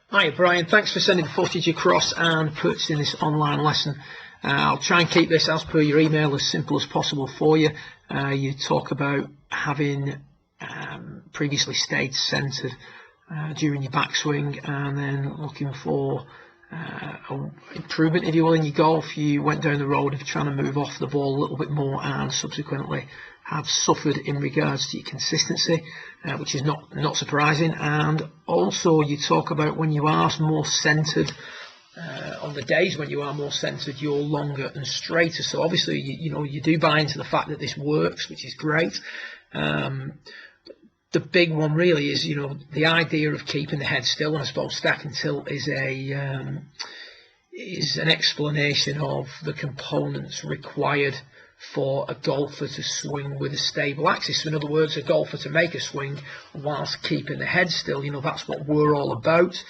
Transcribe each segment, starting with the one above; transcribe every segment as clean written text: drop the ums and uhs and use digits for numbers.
Hi Brian, thanks for sending the footage across and purchasing this online lesson. I'll try and keep this as per your email as simple as possible for you. You talk about having previously stayed centred during your backswing and then looking for improvement, if you will, in your golf. You went down the road of trying to move off the ball a little bit more and subsequently have suffered in regards to your consistency, which is not surprising. And also you talk about when you are more centred, on the days when you are more centred, you're longer and straighter. So obviously you do buy into the fact that this works, which is great. The big one really is the idea of keeping the head still, and I suppose stacking tilt is an explanation of the components required for a golfer to swing with a stable axis. So in other words, a golfer to make a swing whilst keeping the head still. That's what we're all about.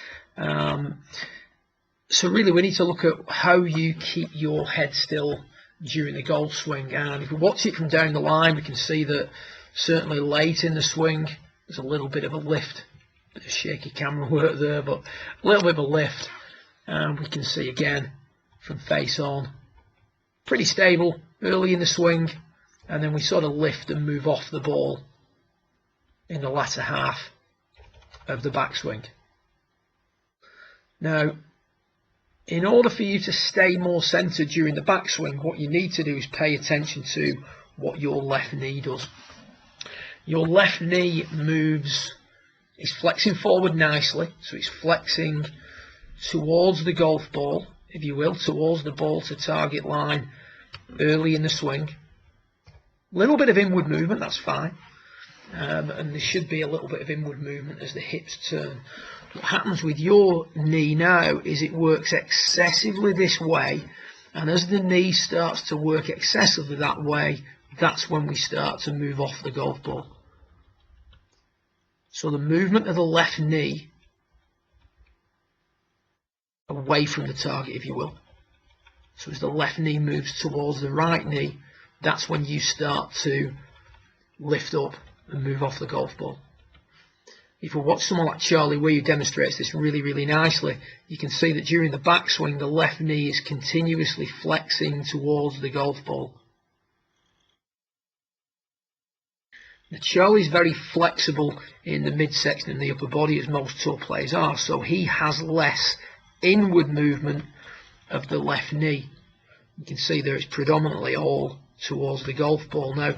So really we need to look at how you keep your head still during the golf swing. And if we watch it from down the line, we can see that certainly late in the swing there's a little bit of a lift. Bit of shaky camera work there, but a little bit of a lift. And we can see again from face on, pretty stable early in the swing, and then we sort of lift and move off the ball in the latter half of the backswing. Now, in order for you to stay more centred during the backswing, what you need to do is pay attention to what your left knee does. Your left knee is flexing forward nicely, so it's flexing towards the golf ball, if you will, towards the ball to target line early in the swing. A little bit of inward movement, that's fine, and there should be a little bit of inward movement as the hips turn. What happens with your knee now is it works excessively this way, and as the knee starts to work excessively that way, that's when we start to move off the golf ball. So the movement of the left knee away from the target, if you will. So as the left knee moves towards the right knee, that's when you start to lift up and move off the golf ball. If we watch someone like Charlie Wee, who demonstrates this really, really nicely, you can see that during the backswing, the left knee is continuously flexing towards the golf ball. Now, Charlie's very flexible in the midsection and the upper body, as most tour players are, so he has less inward movement of the left knee. You can see there it's predominantly all towards the golf ball. Now,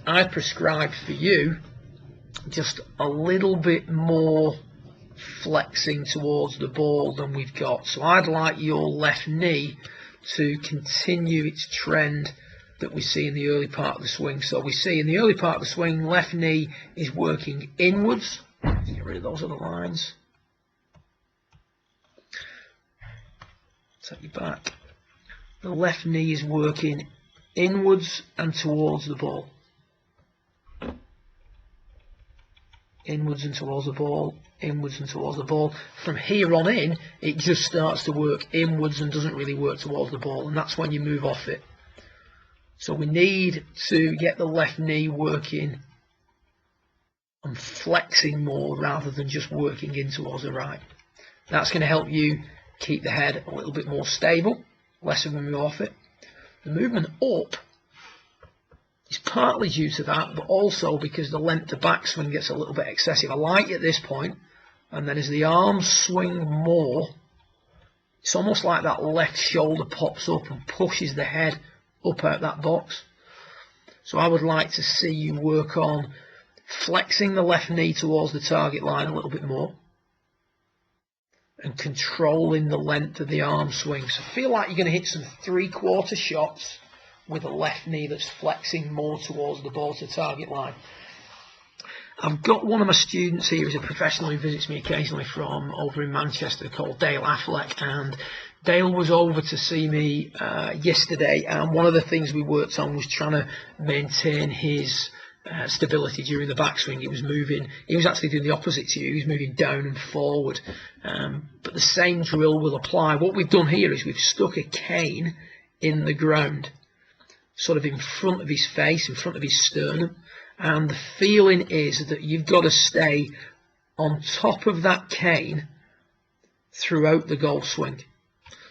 I prescribed for you just a little bit more flexing towards the ball than we've got. So I'd like your left knee to continue its trend that we see in the early part of the swing. So we see in the early part of the swing, left knee is working inwards. Get rid of those other lines. Take you back. The left knee is working inwards and towards the ball. Inwards and towards the ball, inwards and towards the ball. From here on in, it just starts to work inwards and doesn't really work towards the ball, and that's when you move off it. So we need to get the left knee working and flexing more rather than just working in towards the right. That's going to help you keep the head a little bit more stable, less of a move off it. The movement up is partly due to that, but also because the length to backswing gets a little bit excessive. I like it at this point, and then as the arms swing more, it's almost like that left shoulder pops up and pushes the head up out that box. So I would like to see you work on flexing the left knee towards the target line a little bit more and controlling the length of the arm swing. So feel like you're going to hit some three-quarter shots with a left knee that's flexing more towards the ball to target line. I've got one of my students here who's a professional who visits me occasionally from over in Manchester called Dale Affleck, and Dale was over to see me yesterday, and one of the things we worked on was trying to maintain his stability during the backswing. He was actually doing the opposite to you. He was moving down and forward, but the same drill will apply. What we've done here is we've stuck a cane in the ground, sort of in front of his face, in front of his sternum, and the feeling is that you've got to stay on top of that cane throughout the golf swing.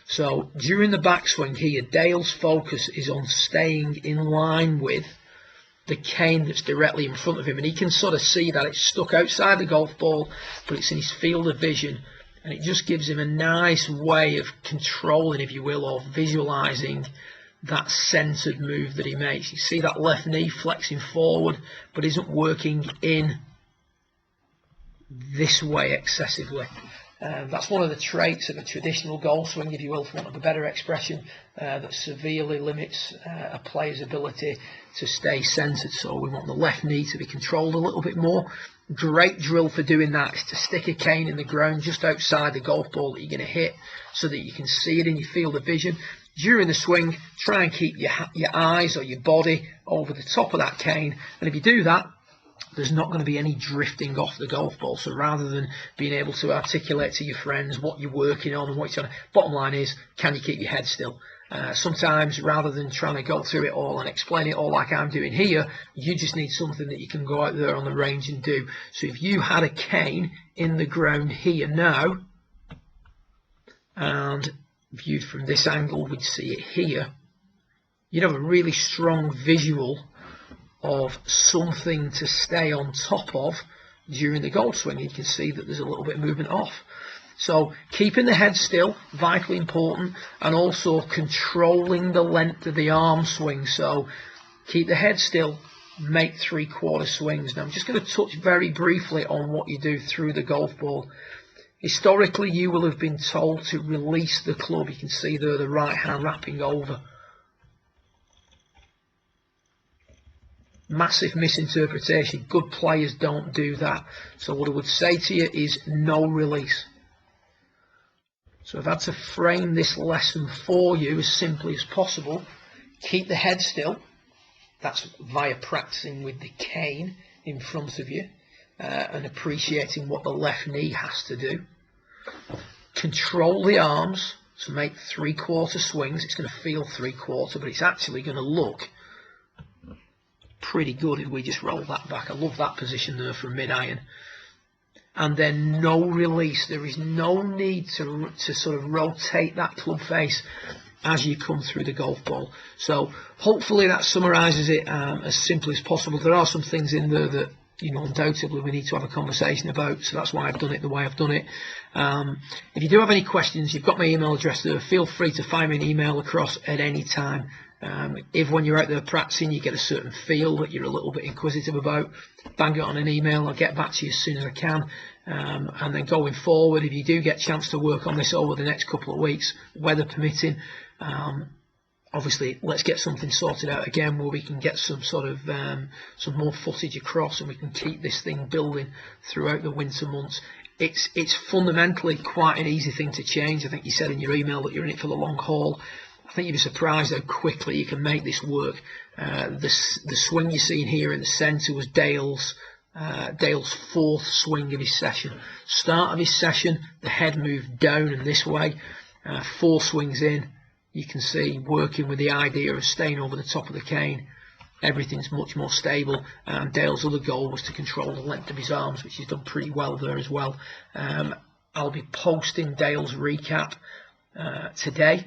So during the backswing here, Dale's focus is on staying in line with the cane that's directly in front of him, and he can sort of see that it's stuck outside the golf ball, but it's in his field of vision, and it just gives him a nice way of controlling, if you will, or visualizing that centered move that he makes. You see that left knee flexing forward, but isn't working in this way excessively. That's one of the traits of a traditional golf swing, if you will, for want of a better expression, that severely limits a player's ability to stay centered. So we want the left knee to be controlled a little bit more. Great drill for doing that is to stick a cane in the ground just outside the golf ball that you're going to hit, so that you can see it in your field of vision. During the swing, try and keep your eyes or your body over the top of that cane, and if you do that, there's not going to be any drifting off the golf ball. So rather than being able to articulate to your friends what you're working on and what you're trying to, bottom line is, can you keep your head still? Sometimes, rather than trying to go through it all and explain it all like I'm doing here, you just need something that you can go out there on the range and do. So if you had a cane in the ground here now, and viewed from this angle, we'd see it here, you'd have a really strong visual of something to stay on top of during the golf swing. You can see that there's a little bit of movement off. So keeping the head still, vitally important, and also controlling the length of the arm swing. So keep the head still, make 3/4 swings. Now I'm just going to touch very briefly on what you do through the golf ball. Historically, you will have been told to release the club. You can see there the right hand wrapping over. Massive misinterpretation. Good players don't do that. So what I would say to you is no release. So I've had to frame this lesson for you as simply as possible. Keep the head still. That's via practicing with the cane in front of you and appreciating what the left knee has to do. Control the arms. So make 3/4 swings. It's going to feel 3/4, but it's actually going to look pretty good if we just roll that back. I love that position there from mid-iron. And then no release. There is no need to sort of rotate that club face as you come through the golf ball. So hopefully that summarises it as simply as possible. There are some things in there that, you know, undoubtedly we need to have a conversation about, so that's why I've done it the way I've done it. If you do have any questions, you've got my email address there. Feel free to fire me an email across at any time. If when you're out there practicing you get a certain feel that you're a little bit inquisitive about, bang it on an email. I'll get back to you as soon as I can. And then going forward, if you do get a chance to work on this over the next couple of weeks, weather permitting, obviously let's get something sorted out again where we can get some sort of some more footage across, and we can keep this thing building throughout the winter months. It's fundamentally quite an easy thing to change. I think you said in your email that you're in it for the long haul. I think you'd be surprised how quickly you can make this work. The swing you're seeing here in the centre was Dale's 4th swing of his session. Start of his session, the head moved down and this way. 4 swings in, you can see working with the idea of staying over the top of the cane. Everything's much more stable. Dale's other goal was to control the length of his arms, which he's done pretty well there as well. I'll be posting Dale's recap today,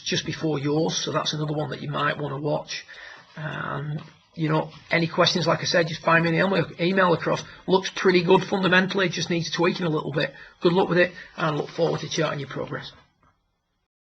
just before yours, so that's another one that you might want to watch. You know, any questions, like I said, just find me an email across. Looks pretty good fundamentally, just needs tweaking a little bit. Good luck with it, and look forward to charting your progress.